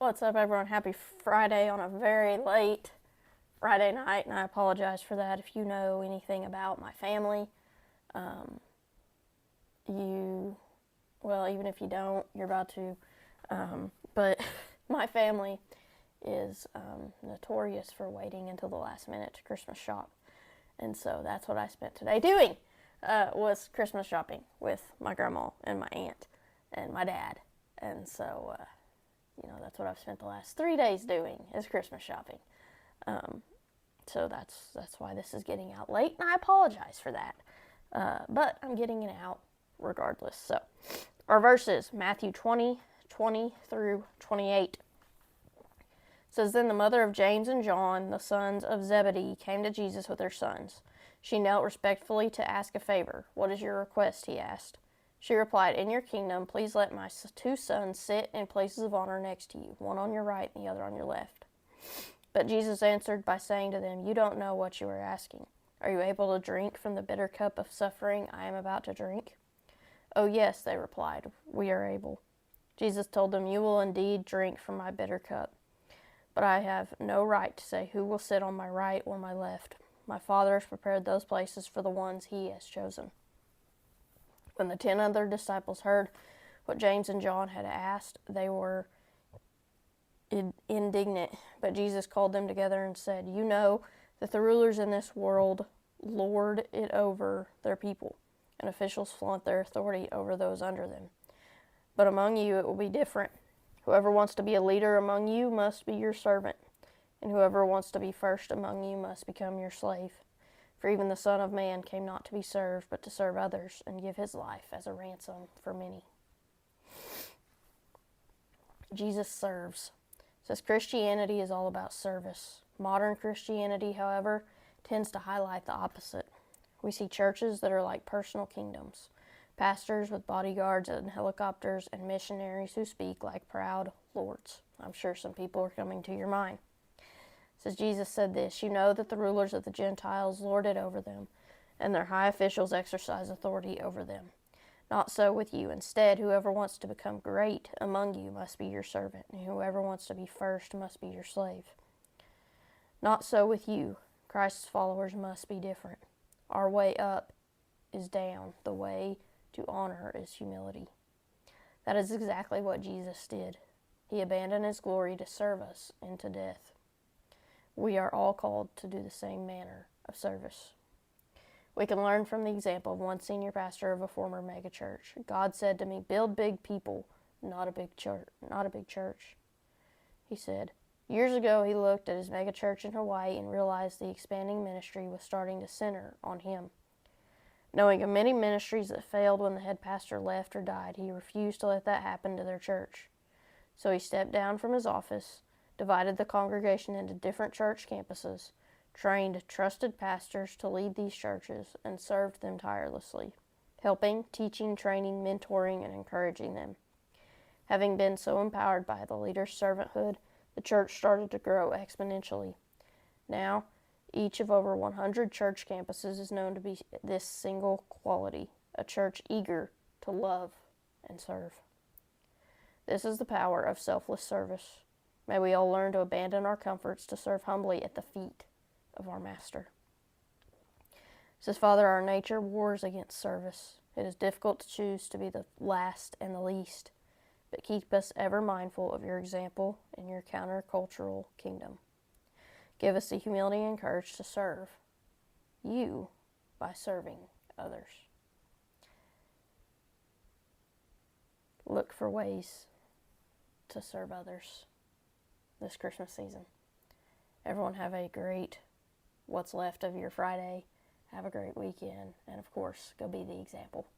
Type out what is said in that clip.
What's up, everyone? Happy Friday on a very late Friday night, and I apologize for that. If you know anything about my family, even if you don't, you're about to. But my family is notorious for waiting until the last minute to Christmas shop. And so that's what I spent today doing, was Christmas shopping with my grandma and my aunt and my dad. And so, that's what I've spent the last 3 days doing, is Christmas shopping. So that's why this is getting out late, and I apologize for that. But I'm getting it out regardless. So our verses, Matthew 20 through 28. It says, Then the mother of James and John, the sons of Zebedee, came to Jesus with her sons. She knelt respectfully to ask a favor. What is your request? He asked. She replied, In your kingdom, please let my 2 sons sit in places of honor next to you, one on your right and the other on your left. But Jesus answered by saying to them, You don't know what you are asking. Are you able to drink from the bitter cup of suffering I am about to drink? Oh, yes, they replied, we are able. Jesus told them, You will indeed drink from my bitter cup. But I have no right to say who will sit on my right or my left. My Father has prepared those places for the ones he has chosen. When the 10 other disciples heard what James and John had asked, they were indignant. But Jesus called them together and said, You know that the rulers in this world lord it over their people, and officials flaunt their authority over those under them. But among you it will be different. Whoever wants to be a leader among you must be your servant, and whoever wants to be first among you must become your slave. For even the Son of Man came not to be served, but to serve others, and give his life as a ransom for many. Jesus serves. It says Christianity is all about service. Modern Christianity, however, tends to highlight the opposite. We see churches that are like personal kingdoms, pastors with bodyguards and helicopters, and missionaries who speak like proud lords. I'm sure some people are coming to your mind. It says Jesus said this, You know that the rulers of the Gentiles lord it over them, and their high officials exercise authority over them. Not so with you. Instead, whoever wants to become great among you must be your servant, and whoever wants to be first must be your slave. Not so with you. Christ's followers must be different. Our way up is down. The way to honor is humility. That is exactly what Jesus did. He abandoned his glory to serve us into death. We are all called to do the same manner of service. We can learn from the example of one senior pastor of a former megachurch. God said to me, Build big people, not a big church. He said, years ago he looked at his megachurch in Hawaii and realized the expanding ministry was starting to center on him. Knowing of many ministries that failed when the head pastor left or died, he refused to let that happen to their church. So he stepped down from his office, divided the congregation into different church campuses, trained trusted pastors to lead these churches, and served them tirelessly, helping, teaching, training, mentoring, and encouraging them. Having been so empowered by the leader's servanthood, the church started to grow exponentially. Now, each of over 100 church campuses is known to be this single quality, a church eager to love and serve. This is the power of selfless service. May we all learn to abandon our comforts to serve humbly at the feet of our Master. It says, Father, our nature wars against service. It is difficult to choose to be the last and the least, but keep us ever mindful of your example in your countercultural kingdom. Give us the humility and courage to serve you by serving others. Look for ways to serve others this Christmas season. Everyone have a great what's left of your Friday. Have a great weekend. And of course, go be the example.